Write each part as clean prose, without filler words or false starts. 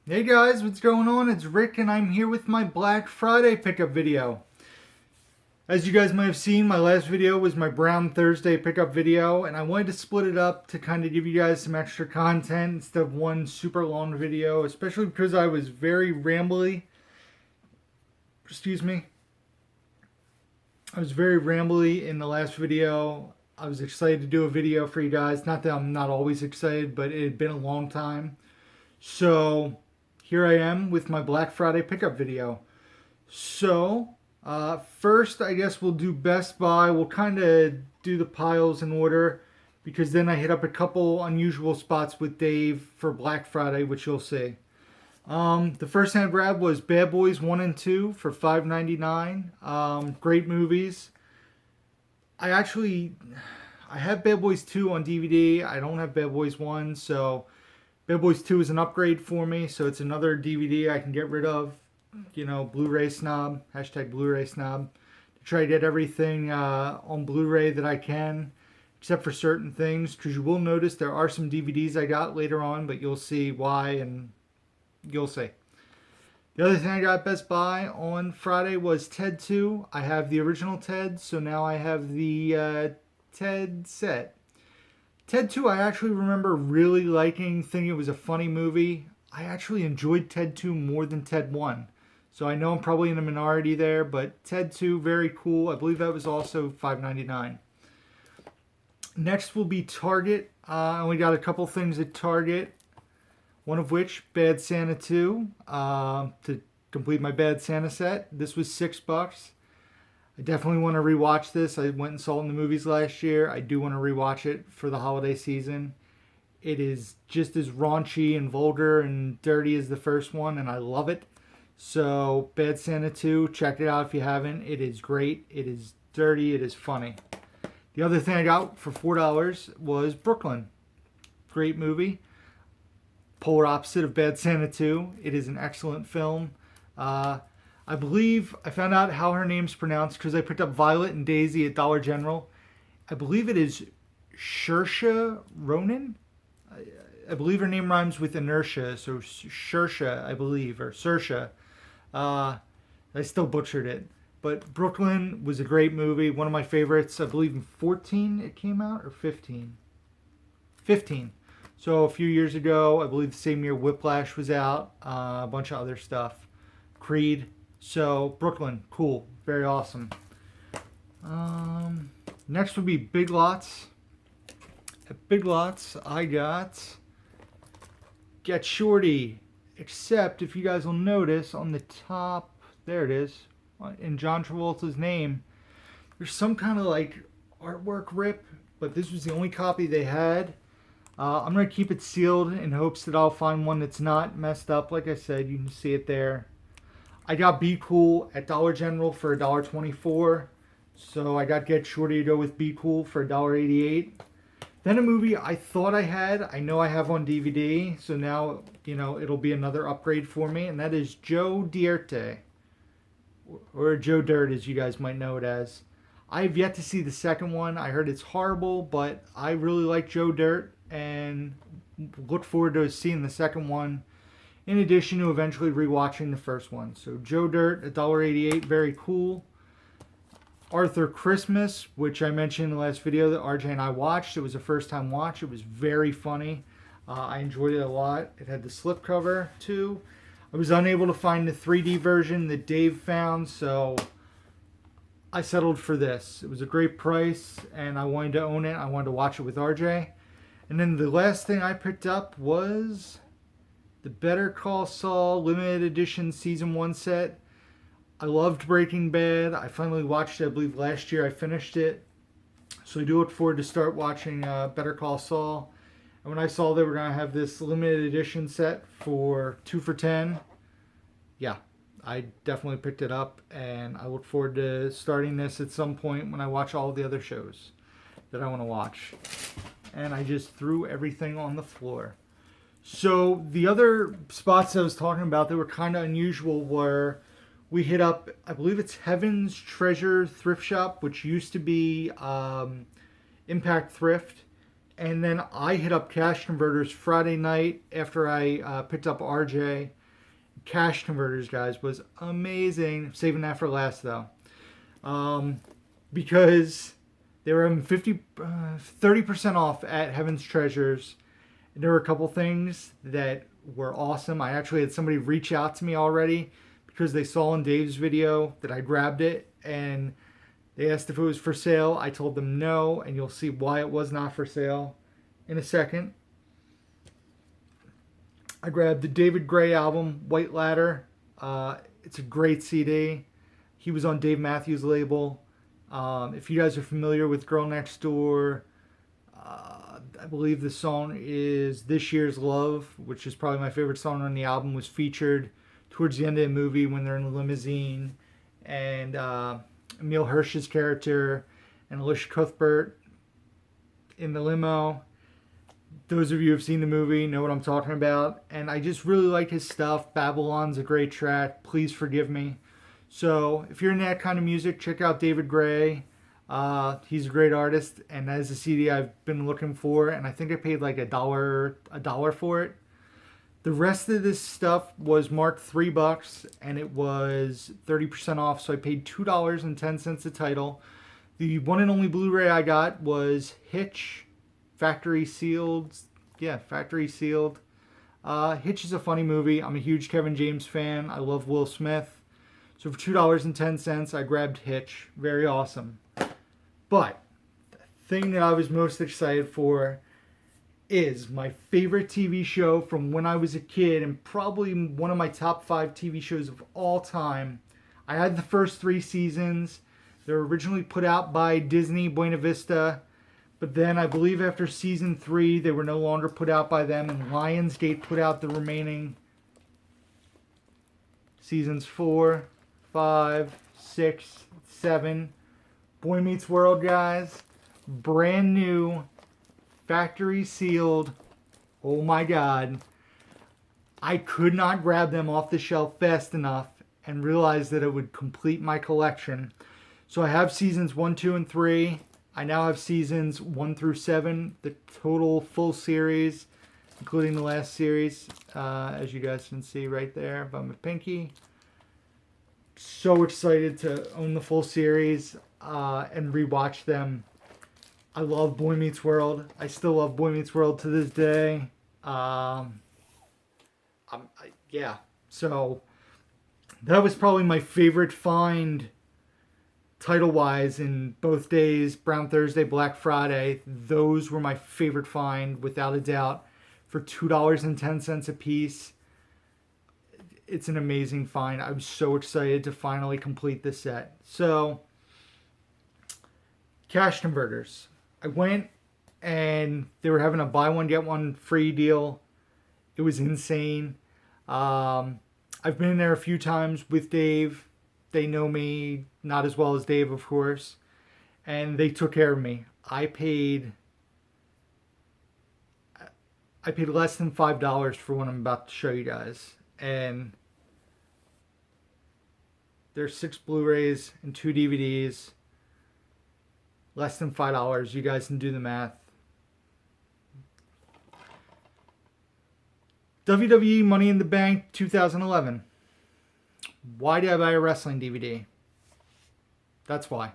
Hey guys, what's going on? It's Rick and I'm here with my Black Friday pickup video. As you guys might have seen, my last video was my Brown Thursday pickup video, and I wanted to split it up to kind of give you guys some extra content instead of one super long video, especially because I was very rambly. Excuse me. I was very rambly in the last video. I was excited to do a video for you guys. Not that I'm not always excited, but it had been a long time. So here I am with my Black Friday pickup video. So first, I guess we'll do Best Buy. We'll kind of do the piles in order because then I hit up a couple unusual spots with Dave for Black Friday, which you'll see. The first thing I grabbed was Bad Boys 1 and 2 for $5.99. Great movies. I have Bad Boys 2 on DVD. I don't have Bad Boys 1, so Bad Boys 2 is an upgrade for me, so it's another DVD I can get rid of. You know, Blu-ray snob, hashtag Blu-ray snob. To try to get everything on Blu-ray that I can, except for certain things, because you will notice there are some DVDs I got later on, but you'll see why and you'll see. The other thing I got at Best Buy on Friday was Ted 2. I have the original Ted, so now I have the Ted set. Ted 2 I actually remember really liking, thinking it was a funny movie. I actually enjoyed Ted 2 more than Ted 1. So I know I'm probably in a minority there, but Ted 2, very cool. I believe that was also $5.99. Next will be Target. I only got a couple things at Target. One of which, Bad Santa 2, to complete my Bad Santa set. This was $6. I definitely want to rewatch this. I went and saw it in the movies last year. I do want to rewatch it for the holiday season. It is just as raunchy and vulgar and dirty as the first one, and I love it. So, Bad Santa 2, check it out if you haven't. It is great. It is dirty. It is funny. The other thing I got for $4 was Brooklyn. Great movie. Polar opposite of Bad Santa 2. It is an excellent film. I believe I found out how her name's pronounced because I picked up Violet and Daisy at Dollar General. I believe it is Saoirse Ronan. I believe her name rhymes with inertia, so Saoirse, I believe, or Saoirse. I still butchered it. But Brooklyn was a great movie. One of my favorites. I believe in 14 it came out, or 15? 15. So a few years ago, I believe the same year Whiplash was out. A bunch of other stuff. Creed. So Brooklyn, cool. Very awesome. Next would be Big Lots. At Big Lots, I got Get Shorty. Except, if you guys will notice, on the top, there it is, in John Travolta's name, there's some kind of like artwork rip, but this was the only copy they had. I'm going to keep it sealed in hopes that I'll find one that's not messed up. Like I said, you can see it there. I got Be Cool at Dollar General for $1.24. So I got Get Shorty to go with Be Cool for $1.88. Then a movie I thought I had, I know I have on DVD, so now, you know, it'll be another upgrade for me, and that is Joe Dirt, or Joe Dirt as you guys might know it as. I've yet to see the second one. I heard it's horrible, but I really like Joe Dirt and look forward to seeing the second one, in addition to eventually rewatching the first one. So Joe Dirt, $1.88, very cool. Arthur Christmas, which I mentioned in the last video that RJ and I watched. It was a first time watch. It was very funny. I enjoyed it a lot. It had the slipcover too. I was unable to find the 3D version that Dave found, so I settled for this. It was a great price and I wanted to own it. I wanted to watch it with RJ. And then the last thing I picked up was the Better Call Saul limited edition season 1 set. I loved Breaking Bad. I finally watched it, I believe last year I finished it. So I do look forward to start watching Better Call Saul. And when I saw they were going to have this limited edition set for 2 for $10, yeah, I definitely picked it up. And I look forward to starting this at some point when I watch all the other shows that I want to watch. And I just threw everything on the floor. So the other spots I was talking about that were kind of unusual were we hit up, I believe it's Heaven's Treasure Thrift Shop, which used to be Impact Thrift. And then I hit up Cash Converters Friday night after I picked up RJ. Cash Converters, guys, was amazing. Saving that for last, though. Because they were having 30% off at Heaven's Treasures. And there were a couple things that were awesome. I actually had somebody reach out to me already because they saw in Dave's video that I grabbed it, and they asked if it was for sale. I told them no, and you'll see why it was not for sale in a second. I grabbed the David Gray album, White Ladder. It's a great CD. He was on Dave Matthews' label. If you guys are familiar with Girl Next Door, I believe the song is This Year's Love, which is probably my favorite song on the album, was featured towards the end of the movie when they're in the limousine. And Emile Hirsch's character and Alicia Cuthbert in the limo. Those of you who have seen the movie know what I'm talking about. And I just really like his stuff. Babylon's a great track. Please Forgive Me. So if you're in that kind of music, check out David Gray. He's a great artist, and that is a CD I've been looking for, and I think I paid like a dollar for it. The rest of this stuff was marked $3, and it was 30% off, so I paid $2.10 a title. The one and only Blu-ray I got was Hitch, factory sealed. Yeah, factory sealed. Hitch is a funny movie. I'm a huge Kevin James fan. I love Will Smith. So for $2.10, I grabbed Hitch. Very awesome. But the thing that I was most excited for is my favorite TV show from when I was a kid, and probably one of my top 5 TV shows of all time. I had the first 3 seasons. They were originally put out by Disney Buena Vista, but then I believe after season 3 they were no longer put out by them, and Lionsgate put out the remaining seasons 4, 5, 6, 7. Boy Meets World, guys. Brand new, factory sealed. Oh my God. I could not grab them off the shelf fast enough and realize that it would complete my collection. So I have seasons 1, 2, and 3. I now have seasons 1 through 7, the total full series, including the last series, as you guys can see right there by my pinky. So excited to own the full series and rewatch them. I love Boy Meets World. I still love Boy Meets World to this day. Yeah, so that was probably my favorite find title-wise in both days, Brown Thursday, Black Friday. Those were my favorite find, without a doubt, for $2.10 a piece. It's an amazing find. I'm so excited to finally complete this set. So, Cash Converters. I went and they were having a buy one, get one free deal. It was insane. I've been in there a few times with Dave. They know me, not as well as Dave, of course. And they took care of me. I paid less than $5 for what I'm about to show you guys. And there's 6 Blu-rays and 2 DVDs. Less than $5. You guys can do the math. WWE Money in the Bank 2011. Why did I buy a wrestling DVD? That's why.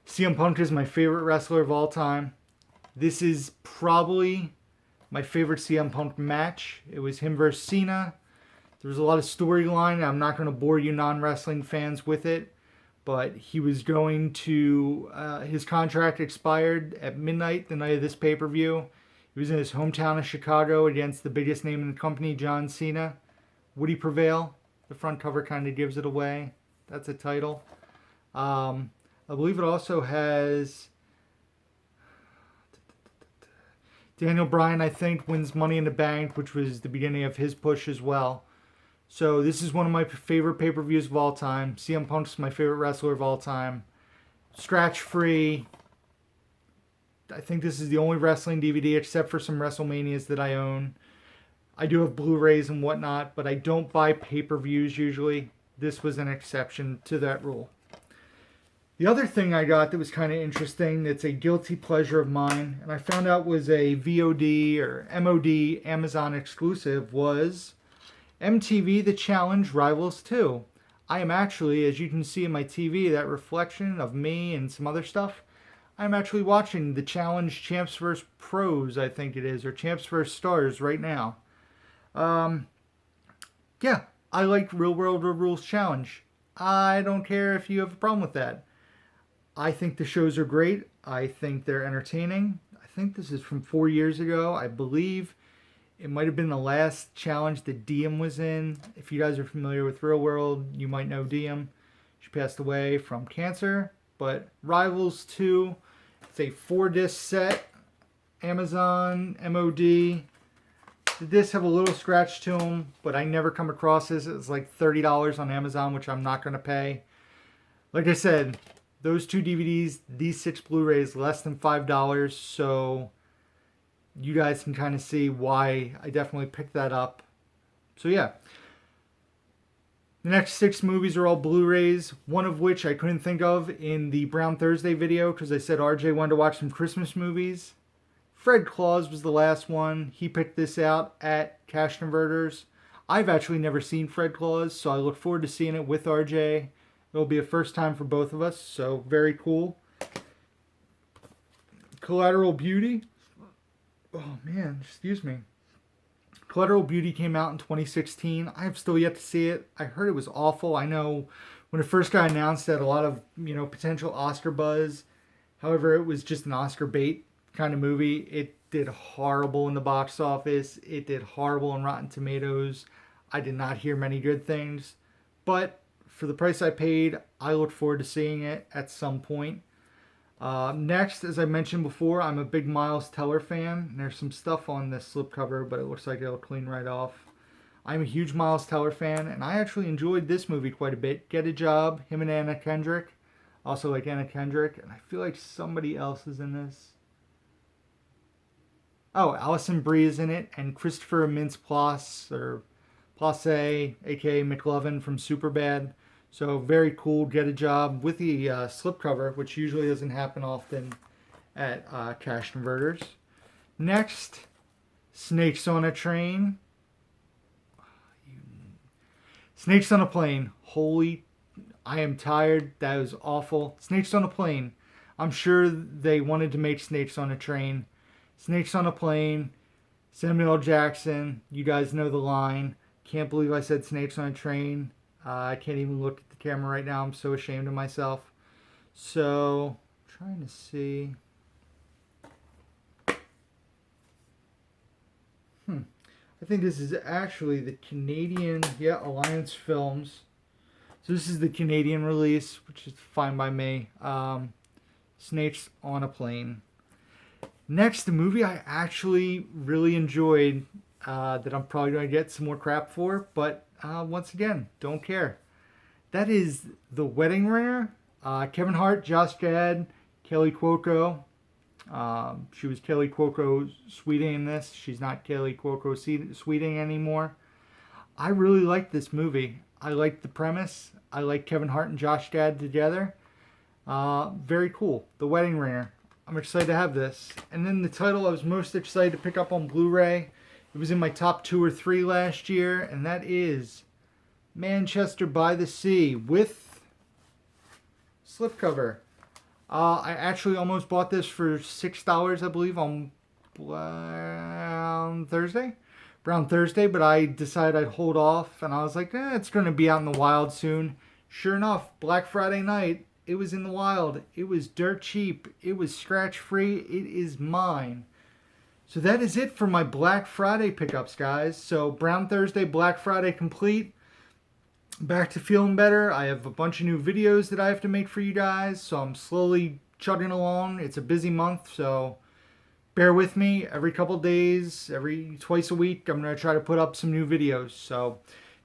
CM Punk is my favorite wrestler of all time. This is probably my favorite CM Punk match. It was him versus Cena. There was a lot of storyline. I'm not going to bore you non-wrestling fans with it. But he was going to... his contract expired at midnight the night of this pay-per-view. He was in his hometown of Chicago against the biggest name in the company, John Cena. Would he prevail? The front cover kind of gives it away. That's a title. I believe it also has... Daniel Bryan, I think, wins Money in the Bank, which was the beginning of his push as well. So this is one of my favorite pay-per-views of all time. CM Punk's my favorite wrestler of all time. Scratch-free. I think this is the only wrestling DVD, except for some WrestleManias that I own. I do have Blu-rays and whatnot, but I don't buy pay-per-views usually. This was an exception to that rule. The other thing I got that was kind of interesting, that's a guilty pleasure of mine, and I found out was a VOD or MOD Amazon exclusive, was MTV The Challenge Rivals 2. I am actually, as you can see in my TV, that reflection of me and some other stuff, I'm actually watching The Challenge Champs vs. Pros, I think it is, or Champs vs. Stars right now. Yeah, I like Real World Rules Challenge. I don't care if you have a problem with that. I think the shows are great. I think they're entertaining. I think this is from 4 years ago. I believe it might have been the last challenge that Diem was in. If you guys are familiar with Real World, you might know Diem. She passed away from cancer. But Rivals 2, it's a 4-disc set. Amazon, MOD. The discs have a little scratch to them, but I never come across this. It's like $30 on Amazon, which I'm not going to pay. Like I said, those 2 DVDs, these 6 Blu-rays, less than $5. So you guys can kind of see why I definitely picked that up. So yeah. The next 6 movies are all Blu-rays, one of which I couldn't think of in the Brown Thursday video because I said RJ wanted to watch some Christmas movies. Fred Claus was the last one. He picked this out at Cash Converters. I've actually never seen Fred Claus, so I look forward to seeing it with RJ. It'll be a first time for both of us, so very cool. Collateral Beauty. Oh man, excuse me. Collateral Beauty came out in 2016. I have still yet to see it. I heard it was awful. I know when it first got announced, it had a lot of, potential Oscar buzz. However, it was just an Oscar bait kind of movie. It did horrible in the box office. It did horrible on Rotten Tomatoes. I did not hear many good things. But for the price I paid, I look forward to seeing it at some point. Next, as I mentioned before, I'm a big Miles Teller fan. There's some stuff on this slipcover, but it looks like it'll clean right off. I'm a huge Miles Teller fan, and I actually enjoyed this movie quite a bit. Get a Job, him and Anna Kendrick. Also like Anna Kendrick, and I feel like somebody else is in this. Oh, Alison Brie is in it, and Christopher Mintz-Plasse, or Plasse, aka McLovin from Superbad. So very cool. Get a Job with the slipcover, which usually doesn't happen often at Cash Converters. Next, Snakes on a Train. Snakes on a Plane. Holy, I am tired. That was awful. Snakes on a Plane. I'm sure they wanted to make Snakes on a Train. Snakes on a Plane. Samuel L. Jackson. You guys know the line. Can't believe I said Snakes on a Train. I can't even look at the camera right now. I'm so ashamed of myself. So, trying to see. I think this is actually the Canadian, Alliance Films. So this is the Canadian release, which is fine by me. Snakes on a Plane. Next, the movie I actually really enjoyed, that I'm probably going to get some more crap for, but once again, don't care. That is The Wedding Ringer. Kevin Hart, Josh Gad, Kelly Cuoco. She was Kelly Cuoco Sweeting in this. She's not Kelly Cuoco Sweeting anymore. I really liked this movie. I liked the premise. I like Kevin Hart and Josh Gad together. Very cool. The Wedding Ringer. I'm excited to have this. And then the title I was most excited to pick up on Blu-ray. It was in my top 2 or 3 last year, and that is Manchester by the Sea with slipcover. I actually almost bought this for $6, I believe, on Brown Thursday, but I decided I'd hold off, and I was like, it's going to be out in the wild soon. Sure enough, Black Friday night, it was in the wild. It was dirt cheap. It was scratch-free. It is mine. So that is it for my Black Friday pickups, guys. So Brown Thursday, Black Friday complete. Back to feeling better. I have a bunch of new videos that I have to make for you guys. So I'm slowly chugging along. It's a busy month, so bear with me. Every couple days, twice a week, I'm going to try to put up some new videos. So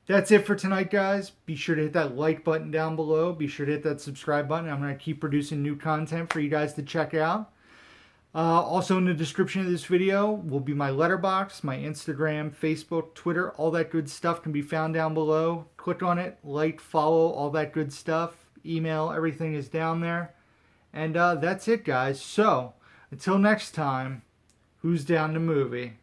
that's it for tonight, guys. Be sure to hit that like button down below. Be sure to hit that subscribe button. I'm going to keep producing new content for you guys to check out. Also in the description of this video will be my letterbox, my Instagram, Facebook, Twitter, all that good stuff can be found down below. Click on it, like, follow, all that good stuff. email, everything is down there. And that's it, guys. So, until next time, who's down to movie?